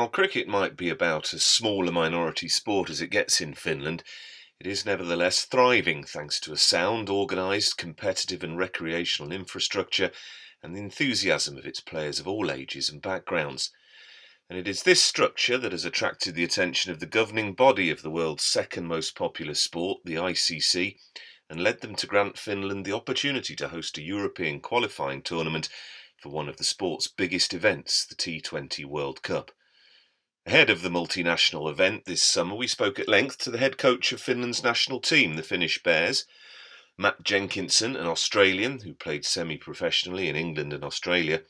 While cricket might be about as small a minority sport as it gets in Finland, it is nevertheless thriving thanks to a sound, organised, competitive and recreational infrastructure and the enthusiasm of its players of all ages and backgrounds. And it is this structure that has attracted the attention of the governing body of the world's second most popular sport, the ICC, and led them to grant Finland the opportunity to host a European qualifying tournament for one of the sport's biggest events, the T20 World Cup. Ahead of the multinational event this summer, we spoke at length to the head coach of Finland's national team, the Finnish Bears. Matt Jenkinson, an Australian who played semi-professionally in England and Australia,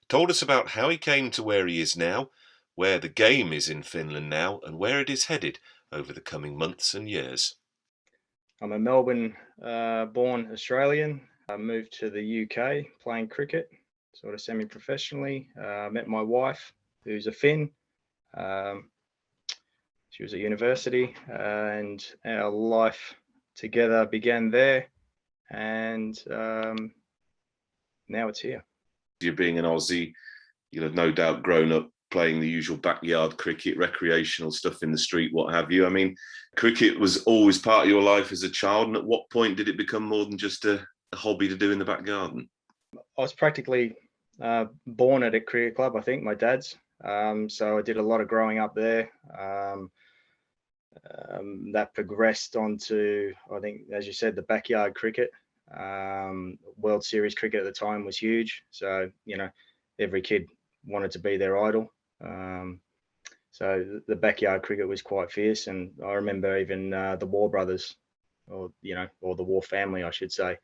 told us about how he came to where he is now, where the game is in Finland now, and where it is headed over the coming months and years. I'm a Melbourne-born Australian. I moved to the UK playing cricket, sort of semi-professionally. Met my wife, who's a Finn. She was at university, and our life together began there, and now it's here. You being an Aussie, you'll have no doubt grown up playing the usual backyard cricket, recreational stuff in the street, what have you. I mean, cricket was always part of your life as a child, and at what point did it become more than just a hobby to do in the back garden? I was practically born at a cricket club, I think, my dad's. So I did a lot of growing up there. That progressed onto, I think, as you said, the backyard cricket. World Series cricket at the time was huge. So, every kid wanted to be their idol. So the backyard cricket was quite fierce. And I remember even the War brothers, or the War family, I should say,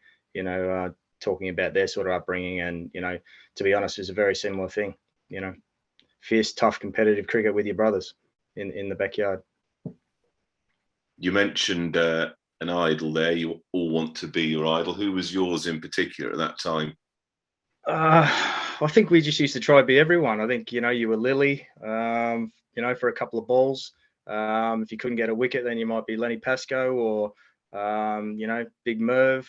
talking about their sort of upbringing. And, to be honest, it was a very similar thing, fierce, tough, competitive cricket with your brothers in the backyard. You mentioned an idol there. You all want to be your idol. Who was yours in particular at that time? I think we just used to try to be everyone. I think, you were Lily, for a couple of balls. If you couldn't get a wicket, then you might be Lenny Pascoe or, Big Merv.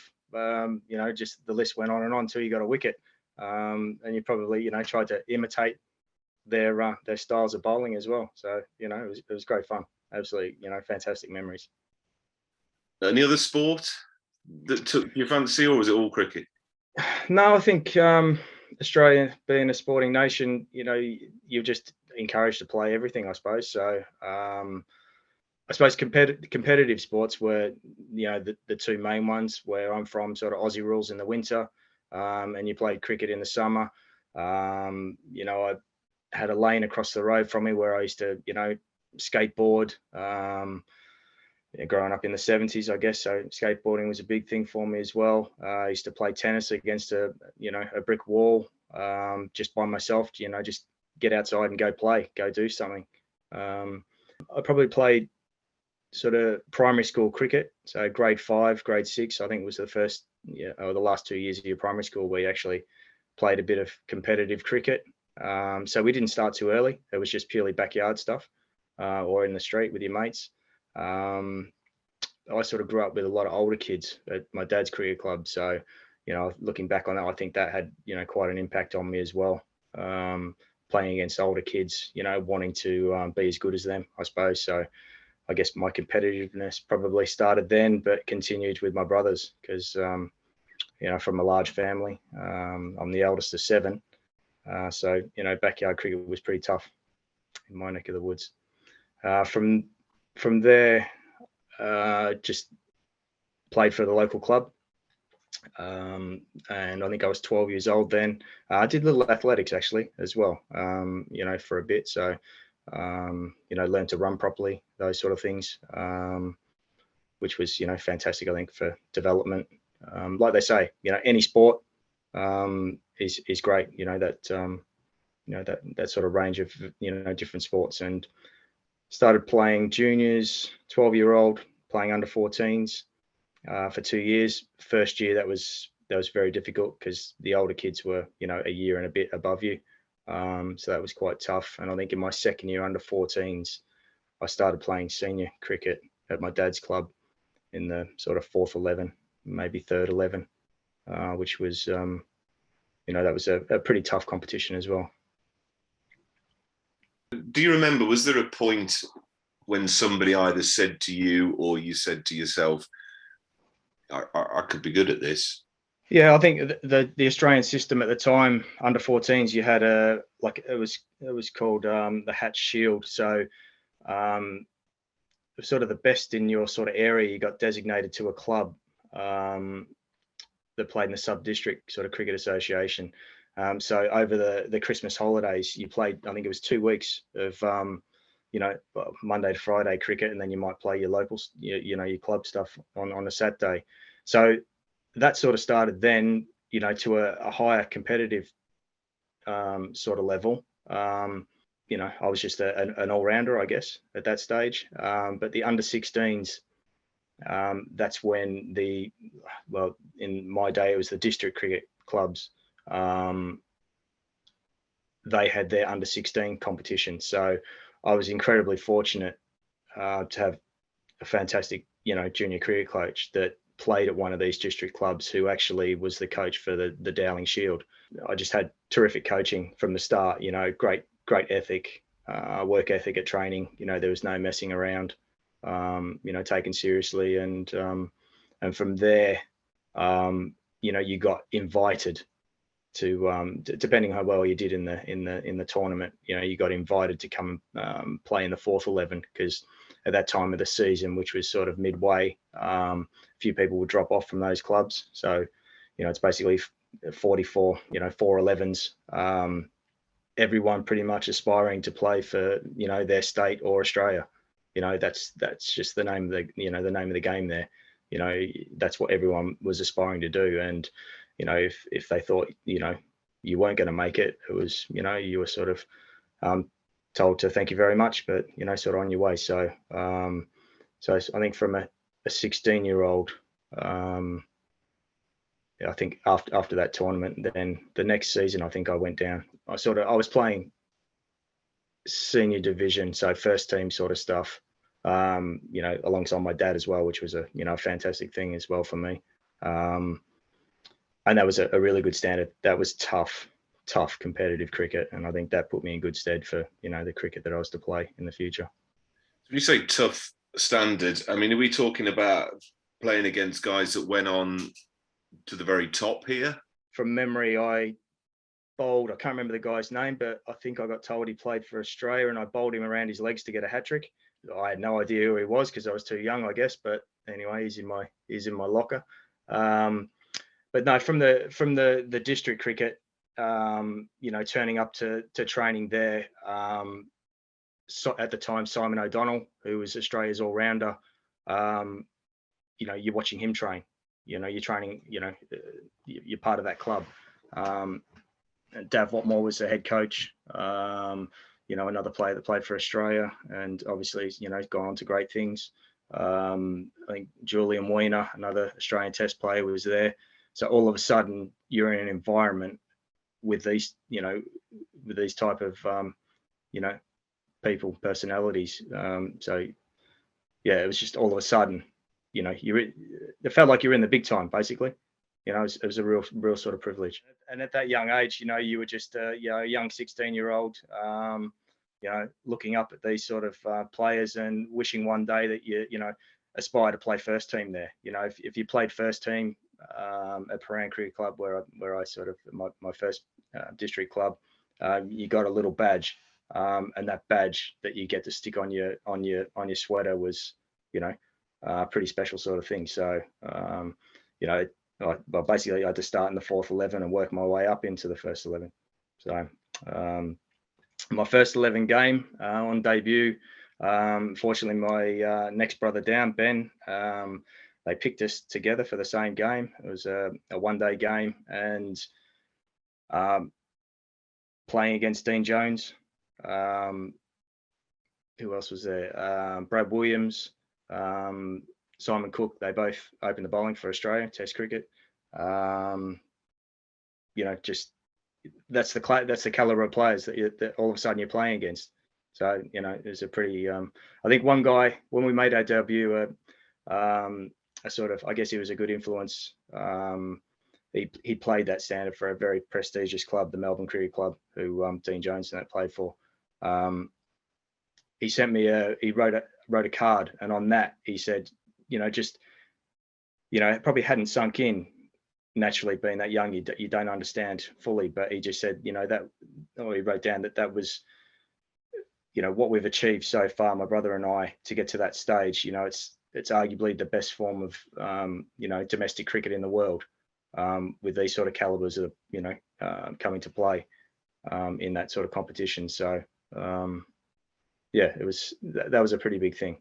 Just the list went on and on until you got a wicket. And you probably, tried to imitate their styles of bowling as well. So, it was great fun. Absolutely, fantastic memories. Any other sport that took your fancy, or was it all cricket? No, I think Australia, being a sporting nation, you're just encouraged to play everything, I suppose. So I suppose competitive sports were, the two main ones. Where I'm from, sort of Aussie rules in the winter, and you played cricket in the summer. I had a lane across the road from me where I used to, skateboard. Growing up in the 70s, I guess, so skateboarding was a big thing for me as well. I used to play tennis against a brick wall, just by myself. Just get outside and go play, go do something. I probably played sort of primary school cricket, so grade 5, grade 6, I think was the first, or the last 2 years of your primary school where you actually played a bit of competitive cricket. So we didn't start too early. It was just purely backyard stuff, or in the street with your mates. I sort of grew up with a lot of older kids at my dad's cricket club. So, looking back on that, I think that had, quite an impact on me as well. Playing against older kids, wanting to be as good as them, I suppose. So I guess my competitiveness probably started then, but continued with my brothers because, from a large family. I'm the eldest of 7. So, backyard cricket was pretty tough in my neck of the woods. From there, just played for the local club. And I think I was 12 years old then. I did little athletics actually as well, for a bit. So, learned to run properly, those sort of things, which was, fantastic, I think, for development. Like they say, any sport is great, that sort of range of, different sports. And started playing juniors, 12-year-old, playing under 14s for 2 years. First year, that was very difficult because the older kids were, a year and a bit above you. So that was quite tough. And I think in my second year under 14s, I started playing senior cricket at my dad's club in the sort of 4th 11, maybe 3rd 11, which was, that was a pretty tough competition as well. do you remember, was there a point when somebody either said to you or you said to yourself, I could be good at this? Yeah, I think the Australian system at the time, under 14s, you had it was called the Hatch Shield. So sort of the best in your sort of area, you got designated to a club that played in the sub-district sort of cricket association. So over the Christmas holidays, you played, I think it was 2 weeks of, Monday to Friday cricket, and then you might play your locals, your club stuff on a Saturday. So that sort of started then, to a higher competitive sort of level. I was just an all-rounder, I guess, at that stage. But the under 16s, that's when in my day, it was the district cricket clubs. They had their under 16 competition. So I was incredibly fortunate to have a fantastic, junior cricket coach that played at one of these district clubs, who actually was the coach for the Dowling Shield. I just had terrific coaching from the start, great ethic, work ethic at training. There was no messing around, taken seriously. And from there, you got invited to, depending how well you did in the tournament, you got invited to come play in the fourth 11, because at that time of the season, which was sort of midway, a few people would drop off from those clubs. So, it's basically 44, 411s, everyone pretty much aspiring to play for, their state or Australia. That's just the name of the name of the game there. That's what everyone was aspiring to do. And, if they thought, you weren't going to make it, it was, you were sort of told to thank you very much, but, sort of on your way. So, so I think from a 16-year-old, I think after that tournament, then the next season, I think I went down. I was playing senior division, so first team sort of stuff, alongside my dad as well, which was a fantastic thing as well for me. And that was a really good standard. That was tough competitive cricket, and I think that put me in good stead for the cricket that I was to play in the future. When you say tough standard, I mean, are we talking about playing against guys that went on to the very top here? From memory, I bowled, I can't remember the guy's name, but I think I got told he played for Australia, and I bowled him around his legs to get a hat trick. I had no idea who he was because I was too young, I guess. But anyway, he's in my locker. But no, from the district cricket, turning up to training there. So at the time, Simon O'Donnell, who was Australia's all-rounder, you're watching him train. You're training. You're part of that club. And Dav Watmore was the head coach. Another player that played for Australia, and obviously, gone on to great things. I think Julian Weiner, another Australian Test player, was there. So all of a sudden, you're in an environment with these, with these type of, people, personalities. So yeah, it was just all of a sudden, it felt like you're in the big time, basically. It was a real sort of privilege. And at that young age, you were just a young 16-year-old, looking up at these sort of players and wishing one day that you aspire to play first team there. If you played first team at Paran Cricket Club, where I sort of my first district club, you got a little badge, and that badge that you get to stick on your sweater was a pretty special sort of thing. So basically I had to start in the fourth 11 and work my way up into the first 11. So my first 11 game on debut, fortunately my next brother down, Ben, they picked us together for the same game. It was a one-day game, and playing against Dean Jones. Who else was there? Brad Williams, Simon Cook. They both opened the bowling for Australia Test cricket. Just that's the caliber of players that all of a sudden you're playing against. So it's a pretty. I think one guy, when we made our debut, a sort of, I guess he was a good influence. He played that standard for a very prestigious club, the Melbourne Cricket Club, who Dean Jones and that played for. he sent me he wrote a card, and on that he said, just, it probably hadn't sunk in naturally, being that young, you don't understand fully, but he just said, that, or he wrote down that was, what we've achieved so far, my brother and I, to get to that stage. It's arguably the best form of domestic cricket in the world, with these sort of calibers of coming to play in that sort of competition. So yeah, that was a pretty big thing.